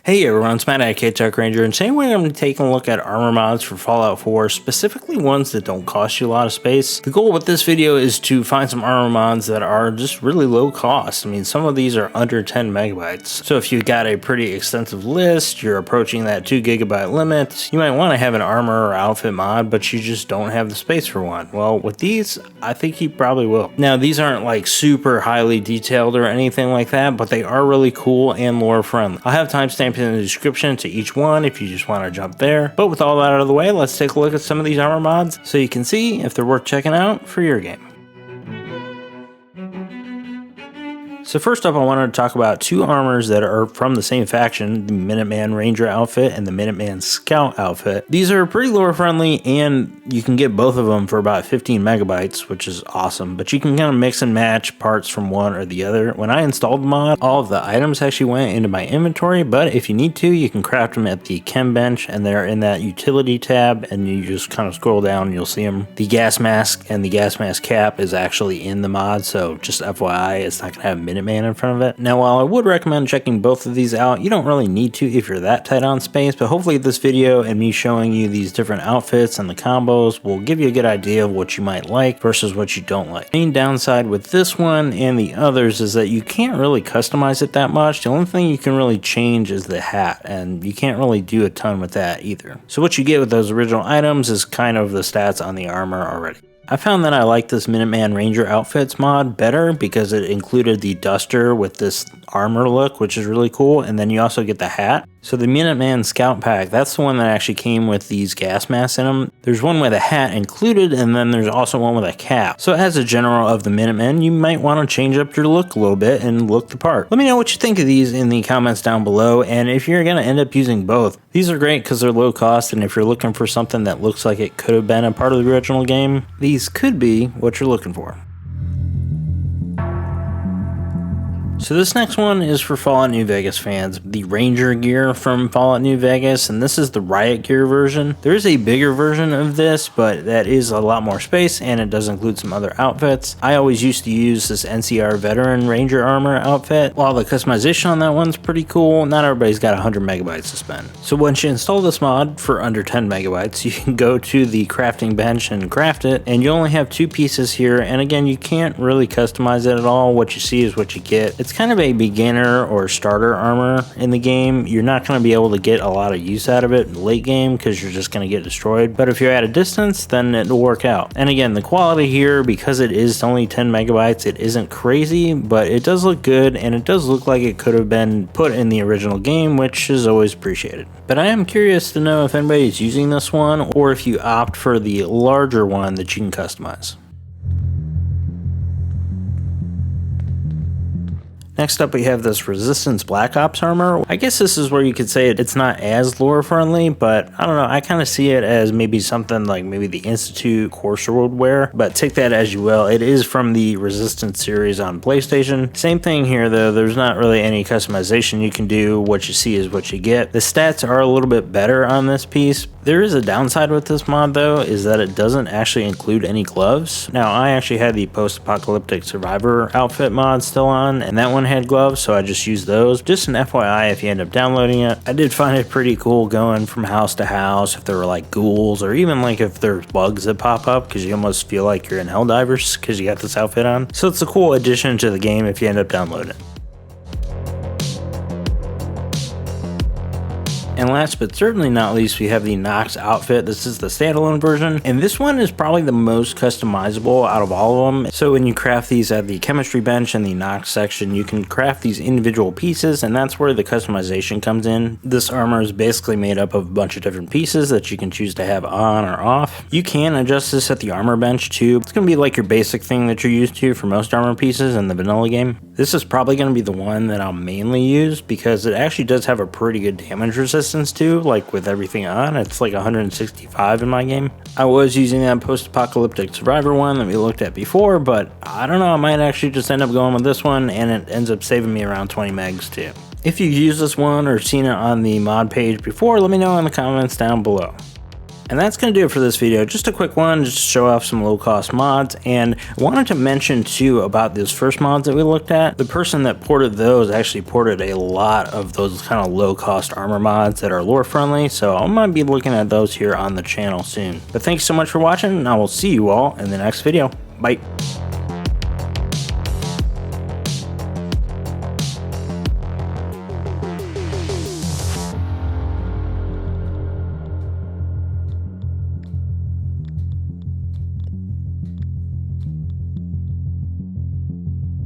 Hey everyone, it's Matt at K-Tech Ranger, and today we're going to be taking a look at armor mods for Fallout 4, specifically ones that don't cost you a lot of space. The goal with this video is to find some armor mods that are just really low cost. I mean, some of these are under 10 megabytes. So if you've got a pretty extensive list, you're approaching that 2 gigabyte limit, you might want to have an armor or outfit mod, but you just don't have the space for one. Well, with these, I think you probably will. Now, these aren't like super highly detailed or anything like that, but they are really cool and lore friendly. I'll have timestamps in the description to each one if you just want to jump there. But with all that out of the way, let's take a look at some of these armor mods so you can see if they're worth checking out for your game. So first up, I wanted to talk about two armors that are from the same faction, the Minuteman Ranger outfit and the Minuteman Scout outfit. These are pretty lore friendly and you can get both of them for about 15 megabytes, which is awesome, but you can kind of mix and match parts from one or the other. When I installed the mod, all of the items actually went into my inventory, but if you need to, you can craft them at the chem bench and they're in that utility tab and you just kind of scroll down and you'll see them. The gas mask and the gas mask cap is actually in the mod, so just FYI, it's not going to have Minuteman in front of it. Now, while I would recommend checking both of these out, you don't really need to if you're that tight on space, but hopefully this video and me showing you these different outfits and the combos will give you a good idea of what you might like versus what you don't like. The main downside with this one and the others is that you can't really customize it that much. The only thing you can really change is the hat, and you can't really do a ton with that either. So what you get with those original items is kind of the stats on the armor already. I found that I like this Minuteman Ranger Outfits mod better because it included the duster with this armor look, which is really cool, and then you also get the hat. So the Minuteman Scout Pack, that's the one that actually came with these gas masks in them. There's one with a hat included, and then there's also one with a cap. So as a general of the Minutemen, you might want to change up your look a little bit and look the part. Let me know what you think of these in the comments down below, and if you're going to end up using both. These are great because they're low cost, and if you're looking for something that looks like it could have been a part of the original game, these could be what you're looking for. So this next one is for Fallout New Vegas fans, the Ranger gear from Fallout New Vegas, and this is the Riot gear version. There is a bigger version of this, but that is a lot more space, and it does include some other outfits. I always used to use this NCR Veteran Ranger armor outfit. While the customization on that one's pretty cool, not everybody's got 100 megabytes to spend. So once you install this mod for under 10 megabytes, you can go to the crafting bench and craft it, and you only have 2 pieces here, and again, you can't really customize it at all. What you see is what you get. It's kind of a beginner or starter armor in the game. You're not going to be able to get a lot of use out of it in the late game because you're just going to get destroyed, but if you're at a distance, then it'll work out. And again, the quality here, because it is only 10 megabytes, it isn't crazy, but it does look good, and it does look like it could have been put in the original game, which is always appreciated. But I am curious to know if anybody's using this one or if you opt for the larger one that you can customize. Next up, we have this Resistance Black Ops armor. I guess this is where you could say it's not as lore friendly, but I don't know, I kind of see it as maybe something like maybe the Institute Courser would wear, but take that as you will. It is from the Resistance series on PlayStation. Same thing here though, there's not really any customization you can do. What you see is what you get. The stats are a little bit better on this piece. There is a downside with this mod though, is that it doesn't actually include any gloves. Now I actually had the Post-Apocalyptic Survivor outfit mod still on, and that one had gloves, so I just used those. Just an FYI if you end up downloading it. I did find it pretty cool going from house to house if there were like ghouls or even like if there's bugs that pop up, because you almost feel like you're in Helldivers because you got this outfit on. So it's a cool addition to the game if you end up downloading it. And last but certainly not least, we have the Nox Outfit. This is the standalone version, and this one is probably the most customizable out of all of them. So when you craft these at the chemistry bench and the Nox section, you can craft these individual pieces, and that's where the customization comes in. This armor is basically made up of a bunch of different pieces that you can choose to have on or off. You can adjust this at the armor bench too. It's going to be like your basic thing that you're used to for most armor pieces in the vanilla game. This is probably going to be the one that I'll mainly use because it actually does have a pretty good damage resistance too, like with everything on. It's like 165 in my game. I was using that Post-Apocalyptic Survivor one that we looked at before, but I don't know, I might actually just end up going with this one, and it ends up saving me around 20 megs too. If you've used this one or seen it on the mod page before, let me know in the comments down below. And that's going to do it for this video. Just a quick one, just to show off some low-cost mods. And I wanted to mention too about those first mods that we looked at. The person that ported those actually ported a lot of those kind of low-cost armor mods that are lore friendly. So I might be looking at those here on the channel soon. But thanks so much for watching, and I will see you all in the next video. Bye.